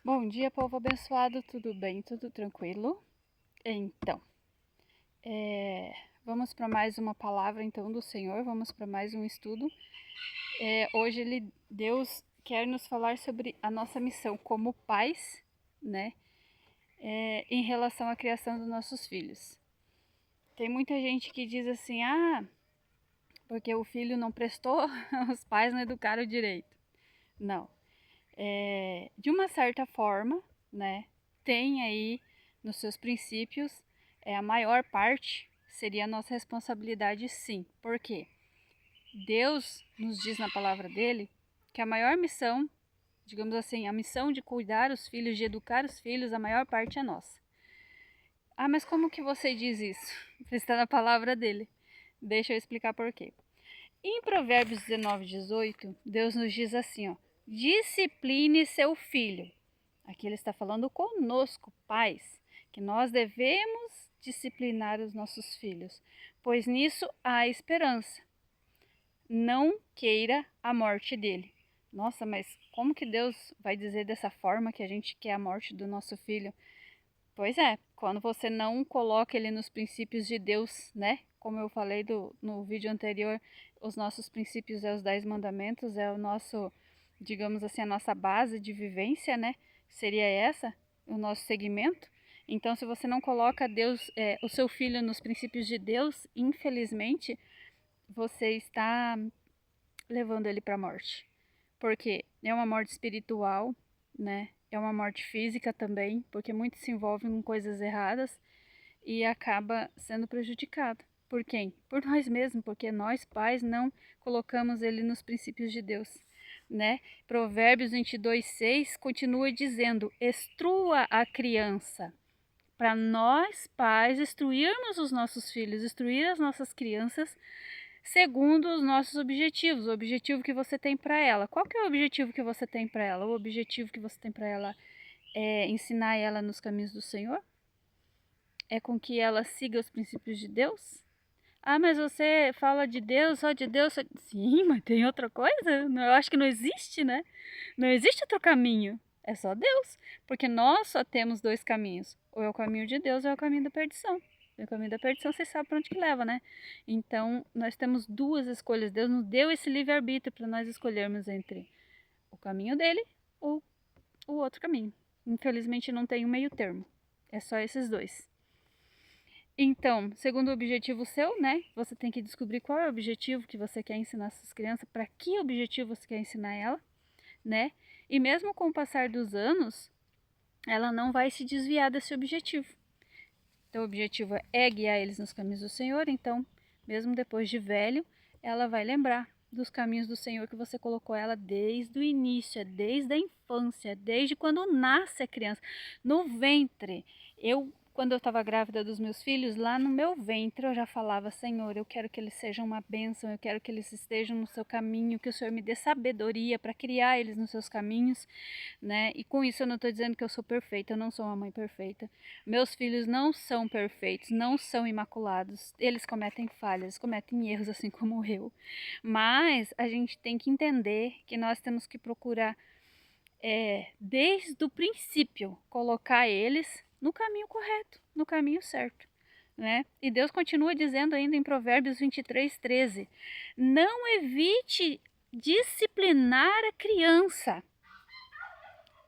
Bom dia, povo abençoado, tudo bem? Tudo tranquilo? Então, vamos para mais uma palavra então do Senhor, vamos para mais um estudo. Hoje Deus quer nos falar sobre a nossa missão como pais, né? Em relação à criação dos nossos filhos. Tem muita gente que diz assim, porque o filho não prestou, os pais não educaram direito. Não. De uma certa forma, né, tem aí nos seus princípios, a maior parte seria a nossa responsabilidade, sim. Por quê? Deus nos diz na palavra dele que a maior missão, digamos assim, a missão de cuidar os filhos, de educar os filhos, a maior parte é nossa. Mas como que você diz isso? Está na palavra dele. Deixa eu explicar por quê. Em Provérbios 19:18, Deus nos diz assim, ó: discipline seu filho. Aqui ele está falando conosco, pais, que nós devemos disciplinar os nossos filhos, pois nisso há esperança. Não queira a morte dele. Nossa, mas como que Deus vai dizer dessa forma que a gente quer a morte do nosso filho? Pois é, quando você não coloca ele nos princípios de Deus, né? Como eu falei no vídeo anterior, os nossos princípios é os 10 mandamentos, é o nosso, digamos assim, a nossa base de vivência, né? Seria essa, o nosso segmento. Então, se você não coloca Deus, o seu filho nos princípios de Deus, infelizmente, você está levando ele para a morte. Porque é uma morte espiritual, né? É uma morte física também, porque muitos se envolvem com coisas erradas e acaba sendo prejudicado. Por quem? Por nós mesmos, porque nós pais não colocamos ele nos princípios de Deus, né? Provérbios 22:6 continua dizendo: "Instrua a criança". Para nós pais instruirmos os nossos filhos, instruir as nossas crianças segundo os nossos objetivos, o objetivo que você tem para ela. Qual que é o objetivo que você tem para ela? O objetivo que você tem para ela é ensinar ela nos caminhos do Senhor? É com que ela siga os princípios de Deus? Mas você fala de Deus, só de Deus, só... Sim, mas tem outra coisa? Eu acho que não existe, né? Não existe outro caminho. É só Deus. Porque nós só temos dois caminhos. Ou é o caminho de Deus ou é o caminho da perdição. E o caminho da perdição vocês sabem para onde que leva, né? Então, nós temos duas escolhas. Deus nos deu esse livre-arbítrio para nós escolhermos entre o caminho dele ou o outro caminho. Infelizmente não tem um meio termo. É só esses dois. Então, segundo o objetivo seu, né? Você tem que descobrir qual é o objetivo que você quer ensinar essas crianças, para que objetivo você quer ensinar ela, né? E mesmo com o passar dos anos, ela não vai se desviar desse objetivo. Então, o objetivo é guiar eles nos caminhos do Senhor. Então, mesmo depois de velho, ela vai lembrar dos caminhos do Senhor que você colocou ela desde o início, desde a infância, desde quando nasce a criança, no ventre. Quando eu estava grávida dos meus filhos, lá no meu ventre eu já falava: Senhor, eu quero que eles sejam uma bênção, eu quero que eles estejam no seu caminho, que o Senhor me dê sabedoria para criar eles nos seus caminhos, né? E com isso eu não estou dizendo que eu sou perfeita, eu não sou uma mãe perfeita. Meus filhos não são perfeitos, não são imaculados. Eles cometem falhas, cometem erros assim como eu. Mas a gente tem que entender que nós temos que procurar, desde o princípio, colocar eles no caminho correto, no caminho certo, né? E Deus continua dizendo ainda em Provérbios 23:13: não evite disciplinar a criança.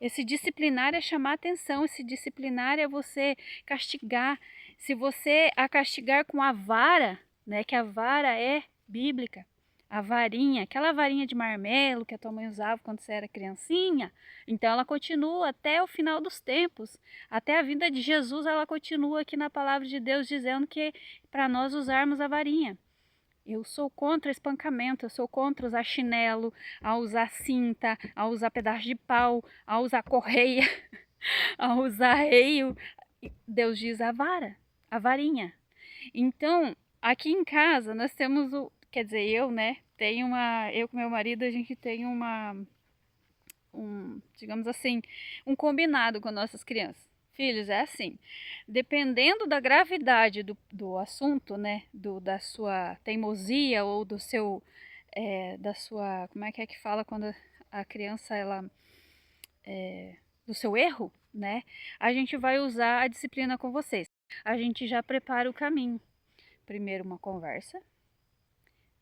Esse disciplinar é chamar atenção, esse disciplinar é você castigar. Se você a castigar com a vara, né, que a vara é bíblica, a varinha, aquela varinha de marmelo que a tua mãe usava quando você era criancinha, então ela continua até o final dos tempos, até a vinda de Jesus, ela continua aqui na palavra de Deus dizendo que para nós usarmos a varinha. Eu sou contra espancamento, eu sou contra usar chinelo, a usar cinta, a usar pedaço de pau, a usar correia, a usar reio. Deus diz a vara, a varinha. Então, aqui em casa nós temos quer dizer, eu, né, eu com meu marido, a gente tem digamos assim, um combinado com nossas crianças. Filhos, é assim, dependendo da gravidade do assunto, né, da sua teimosia ou do seu, da sua, como é que fala quando a criança, ela do seu erro, né? A gente vai usar a disciplina com vocês. A gente já prepara o caminho. Primeiro, uma conversa.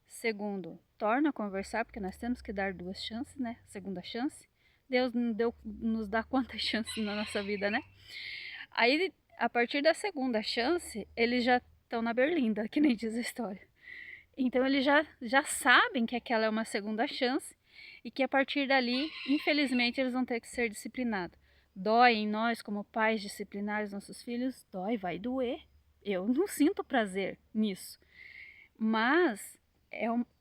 Segundo, torna a conversar, porque nós temos que dar 2 chances, né? Segunda chance. Deus nos dá quantas chances na nossa vida, né? Aí, a partir da segunda chance, eles já estão na berlinda, que nem diz a história. Então, eles já sabem que aquela é uma segunda chance e que a partir dali, infelizmente, eles vão ter que ser disciplinados. Dói em nós, como pais, disciplinar os nossos filhos? Dói, vai doer. Eu não sinto prazer nisso. Mas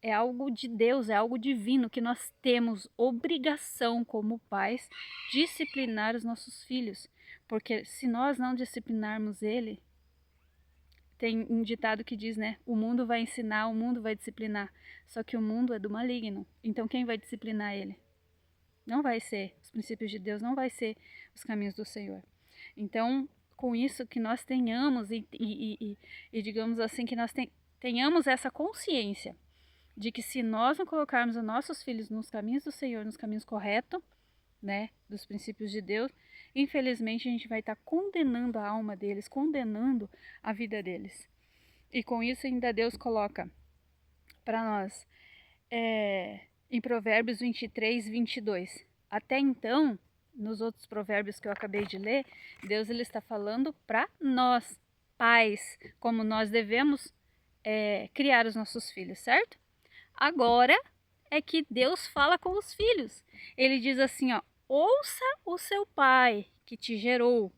é algo de Deus, é algo divino que nós temos obrigação como pais disciplinar os nossos filhos. Porque se nós não disciplinarmos ele, tem um ditado que diz, né? O mundo vai ensinar, o mundo vai disciplinar. Só que o mundo é do maligno. Então quem vai disciplinar ele? Não vai ser os princípios de Deus, não vai ser os caminhos do Senhor. Então, com isso que nós tenhamos e digamos assim, que nós tenhamos essa consciência de que se nós não colocarmos os nossos filhos nos caminhos do Senhor, nos caminhos corretos, né, dos princípios de Deus, infelizmente a gente vai estar condenando a alma deles, condenando a vida deles. E com isso ainda Deus coloca para nós em Provérbios 23, 22. Até então, nos outros provérbios que eu acabei de ler, Deus ele está falando para nós, pais, como nós devemos criar os nossos filhos, certo? Agora é que Deus fala com os filhos. Ele diz assim, ó, ouça o seu pai que te gerou.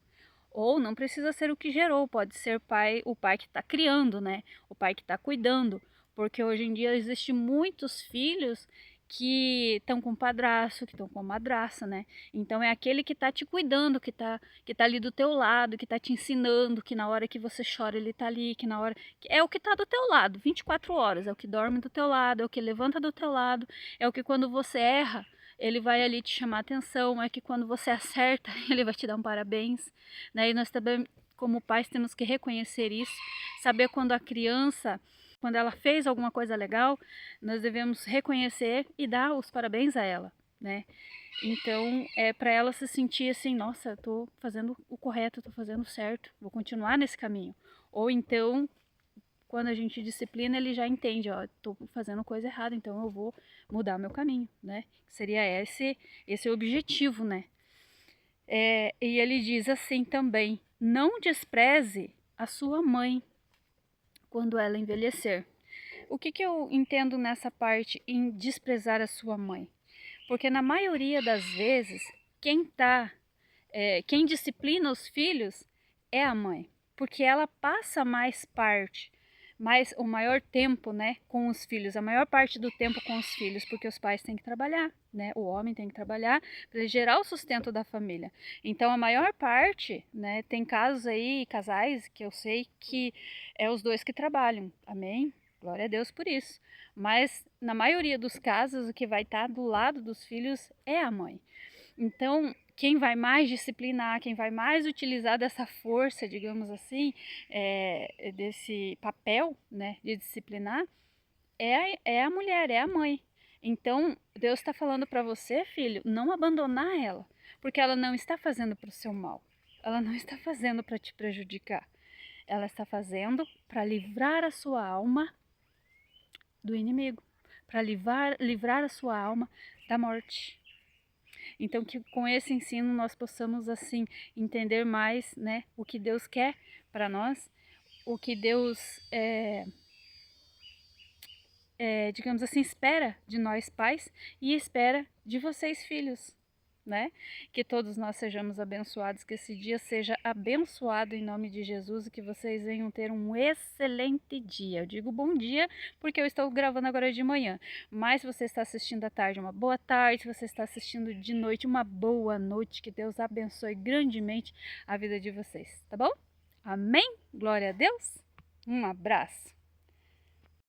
Ou não precisa ser o que gerou, pode ser o pai que está criando, né? O pai que está cuidando. Porque hoje em dia existem muitos filhos que estão com padrasto, que estão com madraça, né? Então é aquele que está te cuidando, que tá ali do teu lado, que está te ensinando, que na hora que você chora ele está ali, que na hora... É o que está do teu lado, 24 horas, é o que dorme do teu lado, é o que levanta do teu lado, é o que quando você erra, ele vai ali te chamar atenção, é que quando você acerta, ele vai te dar um parabéns, né? E nós também, como pais, temos que reconhecer isso, saber quando a criança... Quando ela fez alguma coisa legal, nós devemos reconhecer e dar os parabéns a ela, né? Então, é para ela se sentir assim, nossa, eu tô fazendo o correto, tô fazendo certo, vou continuar nesse caminho. Ou então, quando a gente disciplina, ele já entende, ó, tô fazendo coisa errada, então eu vou mudar meu caminho, né? Seria esse o objetivo, né? E ele diz assim também, não despreze a sua mãe quando ela envelhecer. O que eu entendo nessa parte em desprezar a sua mãe? Porque na maioria das vezes, quem disciplina os filhos é a mãe. Porque ela passa o maior tempo, né, com os filhos, a maior parte do tempo com os filhos, porque os pais têm que trabalhar, né, o homem tem que trabalhar para gerar o sustento da família. Então a maior parte, né, tem casos aí, casais que eu sei que é os dois que trabalham, amém? Glória a Deus por isso. Mas na maioria dos casos, o que vai estar do lado dos filhos é a mãe. Então, quem vai mais disciplinar, quem vai mais utilizar dessa força, digamos assim, desse papel, né, de disciplinar, é a mulher, é a mãe. Então, Deus está falando para você, filho, não abandonar ela, porque ela não está fazendo para o seu mal, ela não está fazendo para te prejudicar, ela está fazendo para livrar a sua alma do inimigo, para livrar a sua alma da morte. Então que com esse ensino nós possamos assim entender mais, né, o que Deus quer para nós, o que Deus digamos assim, espera de nós pais e espera de vocês filhos, né? Que todos nós sejamos abençoados, que esse dia seja abençoado em nome de Jesus e que vocês venham ter um excelente dia. Eu digo bom dia porque eu estou gravando agora de manhã, mas se você está assistindo à tarde, uma boa tarde, se você está assistindo de noite, uma boa noite, que Deus abençoe grandemente a vida de vocês, tá bom? Amém? Glória a Deus. Um abraço.